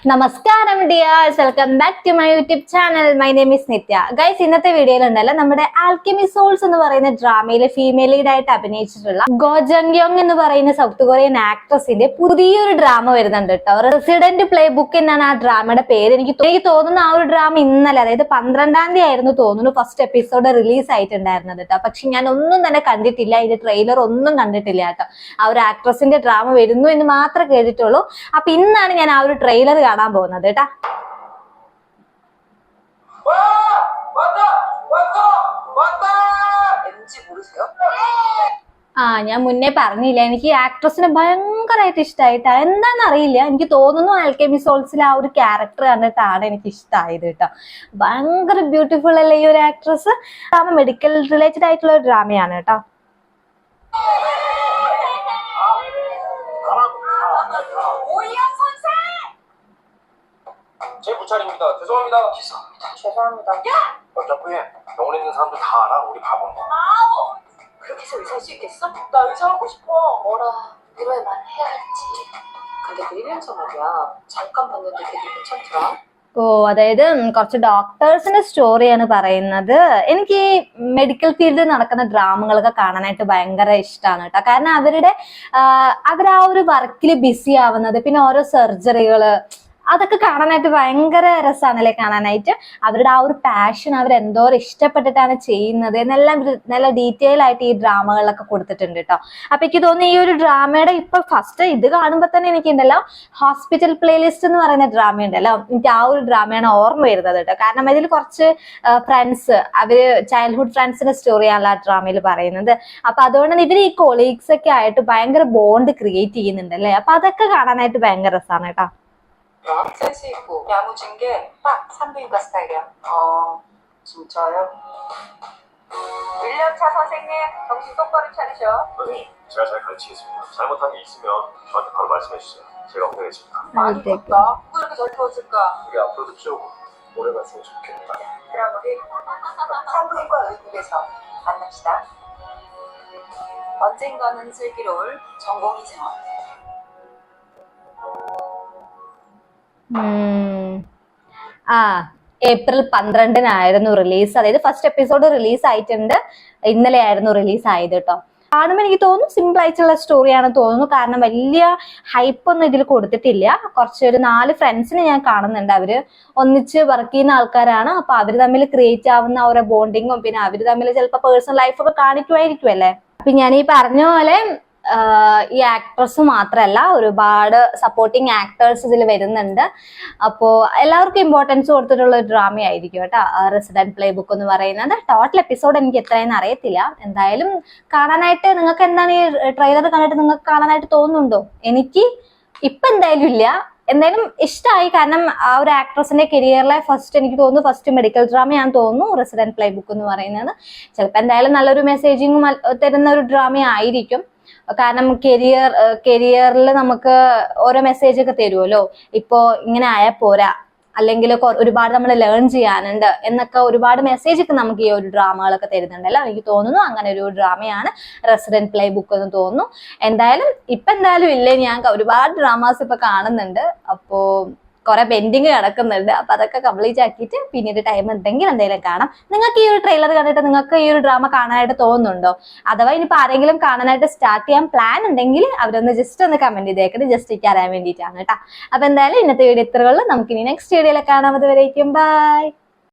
നമസ്കാരം dears, welcome back to my YouTube channel. My name is Nithya. Guys, ഇന്നത്തെ വീഡിയോയിൽ ഉണ്ടല്ലോ നമ്മുടെ ആൽക്കെമി സോൾസ് എന്ന് പറയുന്ന ഡ്രാമയിലെ ഫീമെയിൽ ലീഡ് ആയിട്ട് അഭിനയിച്ചിട്ടുള്ള ഗോ ജങ് യോങ് എന്ന് പറയുന്ന സൗത്ത് കൊറിയൻ ആക്ട്രസിന്റെ പുതിയൊരു ഡ്രാമ വരുന്നുണ്ട് കേട്ടോ. റെസിഡന്റ് പ്ലേ ബുക്ക് എന്നാണ് ആ ഡ്രാമയുടെ പേര്. എനിക്ക് തോന്നുന്നു ആ ഒരു ഡ്രാമ ഇന്നലെ, അതായത് 12-ാം തീയതി ആയിരുന്നു തോന്നുന്നു ഫസ്റ്റ് എപ്പിസോഡ് റിലീസ് ആയിട്ടുണ്ടായിരുന്നത് കേട്ടോ. പക്ഷെ ഞാൻ ഒന്നും തന്നെ കണ്ടിട്ടില്ല, ഇതിന്റെ ട്രെയിലർ ഒന്നും കണ്ടിട്ടില്ല കേട്ടോ. ആ ഒരു ആക്ട്രസിന്റെ ഡ്രാമ വരുന്നു എന്ന് മാത്രമേ കേട്ടിട്ടുള്ളൂ. അപ്പൊ ഇന്നാണ് ഞാൻ ആ ഒരു ട്രെയിലർ കാണാൻ പോകുന്നത് കേട്ടാ. ഞാൻ മുന്നേ പറഞ്ഞില്ല, എനിക്ക് ഈ ആക്ട്രസിനെ ഭയങ്കരമായിട്ട് ഇഷ്ടമായിട്ടാ. എന്താന്ന് അറിയില്ല, എനിക്ക് തോന്നുന്നു ആൽക്കെമി സോൾസിൽ ആ ഒരു ക്യാരക്ടർ കണ്ടിട്ടാണ് എനിക്ക് ഇഷ്ടമായത് കേട്ടോ. ഭയങ്കര ബ്യൂട്ടിഫുൾ അല്ലേ ഈ ഒരു ആക്ട്രസ്. മെഡിക്കൽ റിലേറ്റഡ് ആയിട്ടുള്ള ഒരു ഡ്രാമയാണ് കേട്ടോ. 제 부찰입니다. 죄송합니다. 죄송합니다. 야! 덕분에 병원에 있는 사람들 다 알아. 우리 바보인 거. 그렇게 해서 의사할 수 있겠어? 나 의사하고 싶어. 뭐라 위로의 말을 해야 할지. 근데 그 1년 전 말이야. 잠깐 봤는데 되게 괜찮더라. അതായത് കുറച്ച് ഡോക്ടേഴ്സിന്റെ സ്റ്റോറിയാണ് പറയുന്നത്. എനിക്ക് ഈ മെഡിക്കൽ ഫീൽഡിൽ നടക്കുന്ന ഡ്രാമകളൊക്കെ കാണാനായിട്ട് ഭയങ്കര ഇഷ്ടമാണ് കേട്ടോ. കാരണം അവർ ആ ഒരു വർക്കിൽ ബിസി ആവുന്നത്, പിന്നെ ഓരോ സർജറികള്, അതൊക്കെ കാണാനായിട്ട് ഭയങ്കര രസമാണല്ലേ കാണാനായിട്ട്. അവരുടെ ആ ഒരു പാഷൻ അവരെന്തോരം ഇഷ്ടപ്പെട്ടിട്ടാണ് ചെയ്യുന്നത് എന്നെല്ലാം നല്ല ഡീറ്റെയിൽ ആയിട്ട് ഈ ഡ്രാമകളിലൊക്കെ കൊടുത്തിട്ടുണ്ട് കേട്ടോ. അപ്പൊ എനിക്ക് തോന്നുന്നു ഈ ഒരു ഡ്രാമയുടെ ഇപ്പൊ ഫസ്റ്റ് ഇത് കാണുമ്പോൾ തന്നെ എനിക്കുണ്ടല്ലോ ഹോസ്പിറ്റൽ പ്ലേലിസ്റ്റ് എന്ന് പറയുന്ന ഡ്രാമ ഉണ്ടല്ലോ, എനിക്ക് ആ ഒരു ഡ്രാമയാണ് ഓർമ്മ വരുന്നത് കേട്ടോ. കാരണം ഇതിൽ കുറച്ച് ഫ്രണ്ട്സ്, അവര് ചൈൽഡ്ഹുഡ് ഫ്രണ്ട്സിന്റെ സ്റ്റോറിയാണല്ലോ ആ ഡ്രാമയിൽ പറയുന്നത്. അപ്പൊ അതുകൊണ്ട് ഇവര് ഈ കൊളീഗ്സ് ഒക്കെ ആയിട്ട് ഭയങ്കര ബോണ്ട് ക്രിയേറ്റ് ചെയ്യുന്നുണ്ടല്ലേ. അപ്പൊ അതൊക്കെ കാണാനായിട്ട് ഭയങ്കര രസമാണ് കേട്ടോ. 센스 있고 야무진 게 딱 산부인과 스타일이야. 진짜요? 1년차 선생님, 정신 똑바로 차리셔. 선생님, 제가 잘 가르치겠습니다. 잘못한 게 있으면 저한테 바로 말씀해 주세요. 제가 혼내겠습니다. 많이 컸다. 누구 이렇게 잘 키웠을까? 우리 앞으로도 쭉 오래 갔으면 좋겠다. 그럼 우리 산부인과 의국에서 만납시다. 언젠가는 슬기로울 전공의증원. ഏപ്രിൽ 12-നായിരുന്നു റിലീസ്. അതായത് ഫസ്റ്റ് എപ്പിസോഡ് റിലീസ് ആയിട്ടുണ്ട്. ഇന്നലെ ആയിരുന്നു റിലീസ് ആയത് കേട്ടോ. കാണുമ്പോൾ എനിക്ക് തോന്നുന്നു സിമ്പിൾ ആയിട്ടുള്ള സ്റ്റോറിയാണെന്ന് തോന്നുന്നു. കാരണം വലിയ ഹൈപ്പ് ഒന്നും ഇതിൽ കൊടുത്തിട്ടില്ല. ഒരു 4 ഫ്രണ്ട്സിനെ ഞാൻ കാണുന്നുണ്ട്. അവര് ഒന്നിച്ച് വർക്ക് ചെയ്യുന്ന ആൾക്കാരാണ്. അപ്പൊ അവര് തമ്മിൽ ക്രിയേറ്റ് ആവുന്ന ഓരോ ബോണ്ടിങ്ങും, പിന്നെ അവര് തമ്മിൽ ചിലപ്പോൾ പേഴ്സണൽ ലൈഫൊക്കെ കാണിക്കുമായിരിക്കും അല്ലേ. അപ്പൊ ഞാൻ ഈ പറഞ്ഞ പോലെ ഈ ആക്ട്രസ് മാത്രല്ല, ഒരുപാട് സപ്പോർട്ടിങ് ആക്ടേഴ്സ് ഇതിൽ വരുന്നുണ്ട്. അപ്പോ എല്ലാവർക്കും ഇമ്പോർട്ടൻസ് കൊടുത്തിട്ടുള്ള ഒരു ഡ്രാമ ആയിരിക്കും കേട്ടോ റെസിഡന്റ് പ്ലേ ബുക്ക് എന്ന് പറയുന്നത്. ടോട്ടൽ എപ്പിസോഡ് എനിക്ക് എത്രയെന്ന് അറിയത്തില്ല. എന്തായാലും കാണാനായിട്ട് നിങ്ങൾക്ക് എന്താണ് ഈ ട്രെയിലർ കണ്ടിട്ട് നിങ്ങൾക്ക് കാണാനായിട്ട് തോന്നുന്നുണ്ടോ? എനിക്ക് ഇപ്പൊ എന്തായാലും ഇല്ല. എന്തായാലും ഇഷ്ടമായി. കാരണം ആ ഒരു ആക്ട്രസിന്റെ കരിയറിലെ എനിക്ക് തോന്നുന്നു ഫസ്റ്റ് മെഡിക്കൽ ഡ്രാമയാണെന്ന് തോന്നുന്നു റെസിഡന്റ് പ്ലേ ബുക്ക് എന്ന് പറയുന്നത്. ചിലപ്പോൾ എന്തായാലും നല്ലൊരു മെസ്സേജിങ്ങും തരുന്ന ഒരു ഡ്രാമ ആയിരിക്കും. കാരണം കരിയറിൽ നമുക്ക് ഓരോ മെസ്സേജ് ഒക്കെ തരുമല്ലോ. ഇപ്പോ ഇങ്ങനെ ആയാൽ പോരാ, അല്ലെങ്കിൽ ഒരുപാട് നമ്മൾ ലേൺ ചെയ്യാനുണ്ട് എന്നൊക്കെ ഒരുപാട് മെസ്സേജ് ഒക്കെ നമുക്ക് ഈ ഒരു ഡ്രാമകളൊക്കെ തരുന്നുണ്ടല്ലോ. എനിക്ക് തോന്നുന്നു അങ്ങനെ ഒരു ഡ്രാമയാണ് റെസിഡന്റ് പ്ലേ ബുക്ക് എന്ന് തോന്നുന്നു. എന്തായാലും ഇല്ലേ, ഞാൻ ഒരുപാട് ഡ്രാമാസ് ഇപ്പൊ കാണുന്നുണ്ട്. അപ്പോ കുറെ പെൻഡിങ് കിടക്കുന്നുണ്ട്. അപ്പൊ അതൊക്കെ കംപ്ലീറ്റ് ആക്കിയിട്ട് പിന്നീട് ടൈം ഉണ്ടെങ്കിൽ എന്തെങ്കിലും കാണാം. നിങ്ങൾക്ക് ഈ ഒരു ട്രെയിലർ കണ്ടിട്ട് നിങ്ങൾക്ക് ഈ ഒരു ഡ്രാമ കാണാനായിട്ട് തോന്നുന്നുണ്ടോ? അഥവാ ഇനിയിപ്പോ ആരെങ്കിലും കാണാനായിട്ട് സ്റ്റാർട്ട് ചെയ്യാൻ പ്ലാൻ ഉണ്ടെങ്കിൽ അവരൊന്ന് ജസ്റ്റ് ഒന്ന് കമന്റ് ചെയ്തേക്കട്ടെ, ജസ്റ്റ് അറിയാൻ വേണ്ടിയിട്ടാണ് കേട്ടോ. അപ്പൊ എന്തായാലും ഇന്നത്തെ വീഡിയോ ഇത്രയുള്ളൂ. നമുക്ക് ഇനി നെക്സ്റ്റ് വീഡിയോയിലെ കാണാം. അതുവരേക്കും ബൈ.